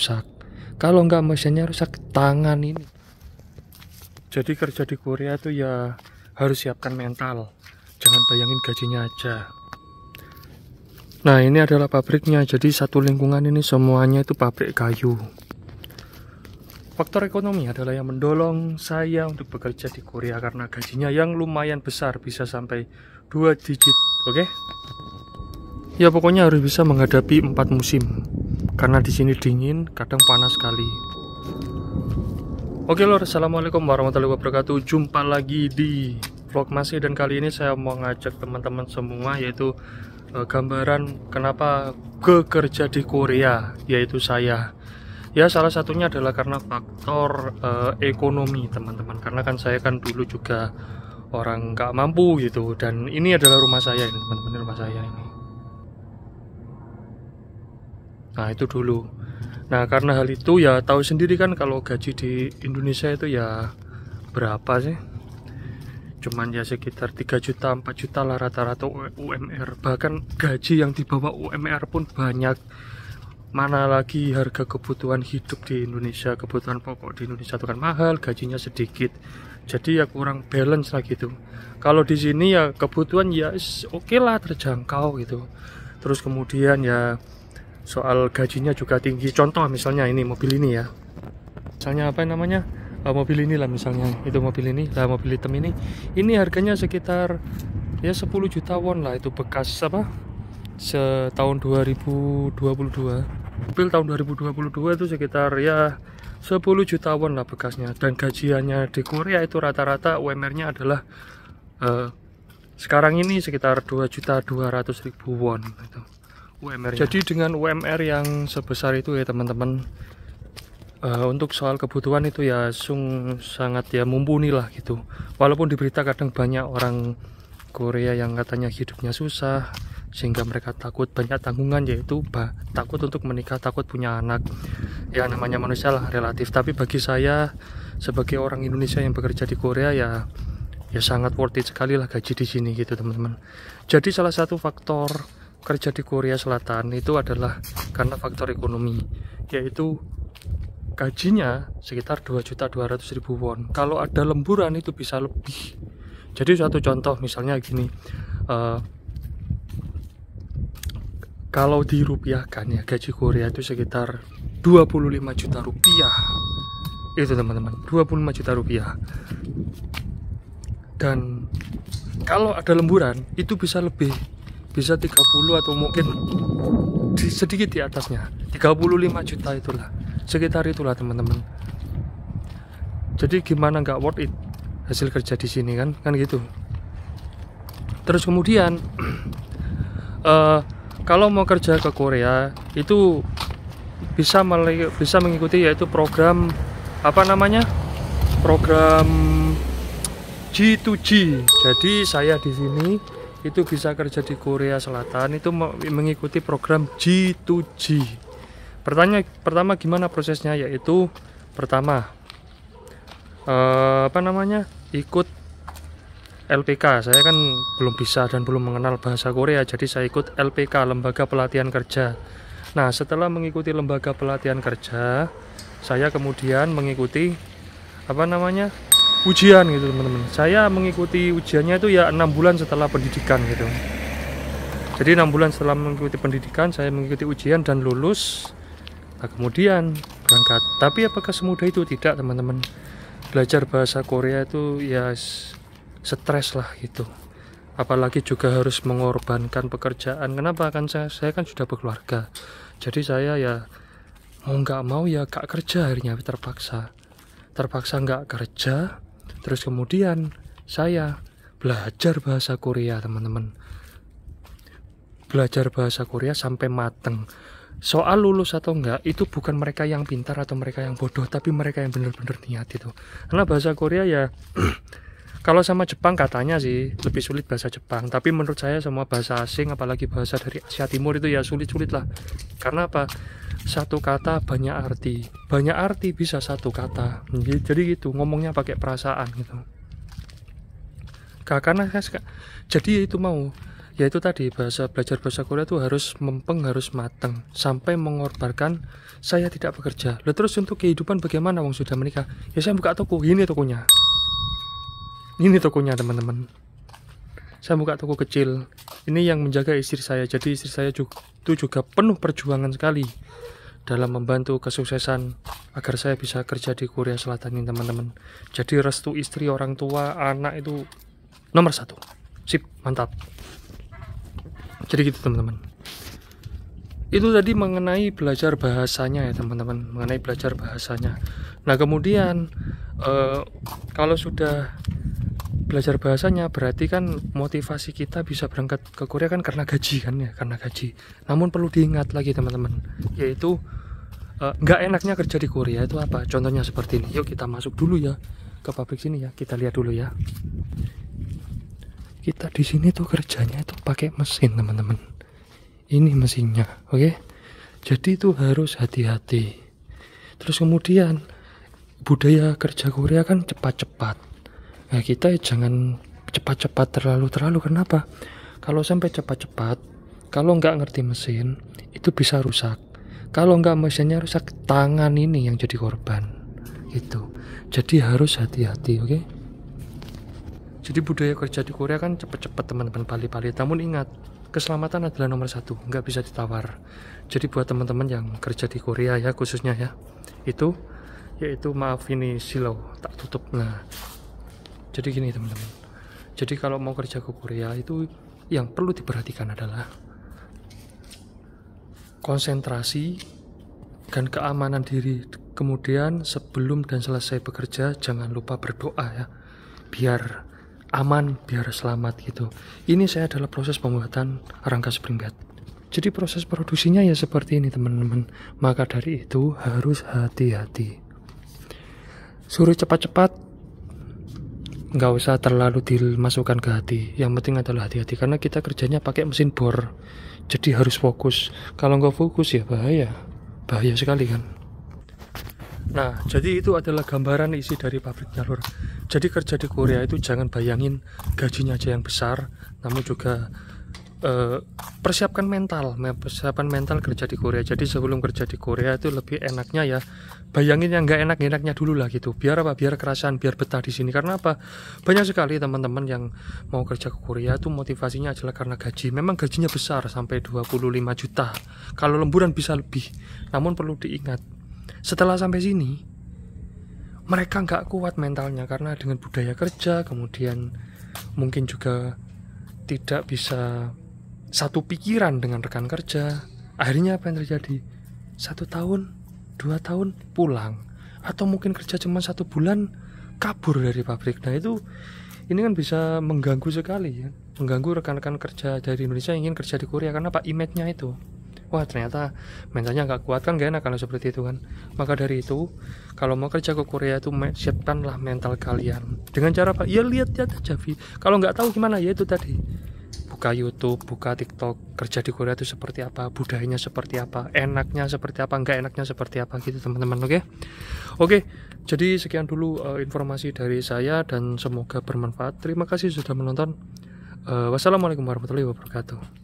rusak. Kalau nggak mesinnya rusak, tangan ini. Jadi kerja di Korea itu ya harus siapkan mental. Jangan bayangin gajinya aja. Nah, ini adalah pabriknya. Jadi satu lingkungan ini semuanya itu pabrik kayu. Faktor ekonomi adalah yang mendorong saya untuk bekerja di Korea karena gajinya yang lumayan besar, bisa sampai 2 digit. Oke? Ya pokoknya harus bisa menghadapi 4 musim. Karena di sini dingin, kadang panas sekali. Oke lor, assalamualaikum warahmatullahi wabarakatuh. Jumpa lagi di vlog masih, dan kali ini saya mau ngajak teman-teman semua yaitu gambaran kenapa bekerja di Korea, yaitu saya. Ya salah satunya adalah karena faktor ekonomi teman-teman. Karena kan saya kan dulu juga orang nggak mampu gitu, dan ini adalah rumah saya ini teman-teman, rumah saya ini. Nah itu dulu. Nah karena hal itu ya tahu sendiri kan kalau gaji di Indonesia itu ya berapa sih? Cuman ya sekitar 3 juta 4 juta lah rata-rata UMR. Bahkan gaji yang di bawah UMR pun banyak. Mana lagi harga kebutuhan hidup di Indonesia, kebutuhan pokok di Indonesia itu kan mahal, gajinya sedikit. Jadi ya kurang balance lah gitu. Kalau di sini ya kebutuhan ya oke lah, terjangkau gitu. Terus kemudian ya soal gajinya juga tinggi. Contoh misalnya ini mobil ini ya, misalnya apa namanya, mobil ini lah misalnya, itu mobil ini lah, mobil hitam ini harganya sekitar ya 10 juta won lah. Itu bekas apa, setahun 2022, mobil tahun 2022 itu sekitar ya 10 juta won lah bekasnya. Dan gajiannya di Korea itu rata-rata UMR-nya adalah sekarang ini sekitar 2.200.000 won itu UMR. Jadi dengan UMR yang sebesar itu ya teman-teman, untuk soal kebutuhan itu ya sangat ya mumpuni lah gitu. Walaupun di berita kadang banyak orang Korea yang katanya hidupnya susah sehingga mereka takut banyak tanggungan, yaitu takut untuk menikah, takut punya anak. Ya namanya manusia lah, relatif. Tapi bagi saya sebagai orang Indonesia yang bekerja di Korea ya sangat worth it sekali lah gaji di sini gitu teman-teman. Jadi salah satu faktor kerja di Korea Selatan itu adalah karena faktor ekonomi, yaitu gajinya sekitar 2.200.000 won. Kalau ada lemburan itu bisa lebih. Jadi suatu contoh misalnya gini, kalau dirupiahkan ya gaji Korea itu sekitar 25 juta rupiah. Itu teman-teman, 25 juta rupiah. Dan kalau ada lemburan itu bisa lebih, bisa 30 atau mungkin sedikit di atasnya, 35 juta itulah, sekitar itulah teman-teman. Jadi gimana nggak worth it hasil kerja di sini kan gitu. Terus kemudian kalau mau kerja ke Korea itu bisa mengikuti yaitu program apa namanya, program G2G. Jadi saya di sini itu bisa kerja di Korea Selatan itu mengikuti program G2G. Pertama gimana prosesnya, yaitu pertama apa namanya, ikut LPK. Saya kan belum bisa dan belum mengenal bahasa Korea, jadi saya ikut LPK, lembaga pelatihan kerja. Nah setelah mengikuti lembaga pelatihan kerja, saya kemudian mengikuti apa namanya, ujian gitu teman-teman. Saya mengikuti ujiannya itu ya 6 bulan setelah pendidikan gitu. Jadi 6 bulan setelah mengikuti pendidikan saya mengikuti ujian dan lulus. Nah kemudian berangkat. Tapi apakah semudah itu? Tidak teman-teman. Belajar bahasa Korea itu ya stres lah gitu. Apalagi juga harus mengorbankan pekerjaan. Kenapa? Kan saya kan sudah berkeluarga. Jadi saya ya mau nggak mau ya gak kerja, akhirnya terpaksa nggak kerja. Terus kemudian saya belajar bahasa Korea teman-teman, belajar bahasa Korea sampai mateng. Soal lulus atau enggak itu bukan mereka yang pintar atau mereka yang bodoh, tapi mereka yang benar-benar niat itu. Karena bahasa Korea ya kalau sama Jepang katanya sih lebih sulit bahasa Jepang, tapi menurut saya semua bahasa asing apalagi bahasa dari Asia Timur itu ya sulit-sulit lah. Karena apa? Satu kata banyak arti bisa satu kata. Jadi gitu, ngomongnya pakai perasaan gitu. Karena jadi itu mau yaitu tadi belajar bahasa Korea itu harus mempeng, harus mateng, sampai mengorbankan saya tidak bekerja. Lalu terus untuk kehidupan bagaimana wong sudah menikah? Ya saya buka toko, ini tokonya. Ini tokonya teman-teman. Saya buka toko kecil. Ini yang menjaga istri saya. Jadi istri saya itu juga penuh perjuangan sekali dalam membantu kesuksesan agar saya bisa kerja di Korea Selatan ini teman-teman. Jadi restu istri, orang tua, anak itu nomor 1. Sip, mantap. Jadi gitu teman-teman. Itu tadi mengenai belajar bahasanya ya teman-teman, mengenai belajar bahasanya. Nah kemudian kalau sudah belajar bahasanya, berarti kan motivasi kita bisa berangkat ke Korea kan karena gaji kan ya, karena gaji. Namun perlu diingat lagi teman-teman, yaitu nggak enaknya kerja di Korea itu apa? Contohnya seperti ini. Yuk kita masuk dulu ya ke pabrik sini ya, kita lihat dulu ya. Kita di sini tuh kerjanya itu pakai mesin teman-teman. Ini mesinnya, oke? Jadi itu harus hati-hati. Terus kemudian budaya kerja Korea kan cepat-cepat. Nah kita jangan cepat-cepat terlalu. Kenapa? Kalau sampai cepat-cepat, kalau nggak ngerti mesin itu bisa rusak. Kalau nggak mesinnya rusak, tangan ini yang jadi korban. Gitu. Jadi harus hati-hati, oke? Jadi budaya kerja di Korea kan cepet-cepet teman-teman, pali-pali. Namun ingat, keselamatan adalah nomor 1, nggak bisa ditawar. Jadi buat teman-teman yang kerja di Korea ya, khususnya ya, yaitu maaf ini silau tak tutup. Nah, jadi gini teman-teman. Jadi kalau mau kerja ke Korea itu yang perlu diperhatikan adalah konsentrasi dan keamanan diri. Kemudian sebelum dan selesai bekerja jangan lupa berdoa ya, biar aman, biar selamat gitu. Ini saya adalah proses pembuatan rangka spring bed. Jadi proses produksinya ya seperti ini teman-teman. Maka dari itu harus hati-hati. Suruh cepat-cepat, nggak usah terlalu dimasukkan ke hati. Yang penting adalah hati-hati karena kita kerjanya pakai mesin bor. Jadi harus fokus. Kalau nggak fokus ya bahaya sekali kan. Nah, jadi itu adalah gambaran isi dari pabriknya lur. Jadi kerja di Korea itu jangan bayangin gajinya aja yang besar, namun juga persiapkan mental kerja di Korea. Jadi sebelum kerja di Korea itu lebih enaknya ya, bayangin yang nggak enak-enaknya dulu lah gitu. Biar apa? Biar kerasan, biar betah di sini. Karena apa? Banyak sekali teman-teman yang mau kerja ke Korea itu motivasinya adalah karena gaji. Memang gajinya besar sampai 25 juta. Kalau lemburan bisa lebih. Namun perlu diingat, setelah sampai sini mereka nggak kuat mentalnya karena dengan budaya kerja, kemudian mungkin juga tidak bisa satu pikiran dengan rekan kerja. Akhirnya apa yang terjadi? 1 tahun, 2 tahun pulang, atau mungkin kerja cuma 1 bulan kabur dari pabrik. Nah ini kan bisa mengganggu sekali ya, mengganggu rekan-rekan kerja dari Indonesia yang ingin kerja di Korea. Karena apa? Image-nya itu, wah ternyata mentalnya nggak kuat kan, gak enak kalau seperti itu kan. Maka dari itu kalau mau kerja ke Korea itu siapkanlah mental kalian dengan cara apa? Ya lihat aja kalau nggak tahu gimana ya itu tadi, buka YouTube, buka TikTok, kerja di Korea itu seperti apa, budayanya seperti apa, enaknya seperti apa, nggak enaknya seperti apa gitu teman-teman. Oke, jadi sekian dulu informasi dari saya dan semoga bermanfaat. Terima kasih sudah menonton. Wassalamualaikum warahmatullahi wabarakatuh.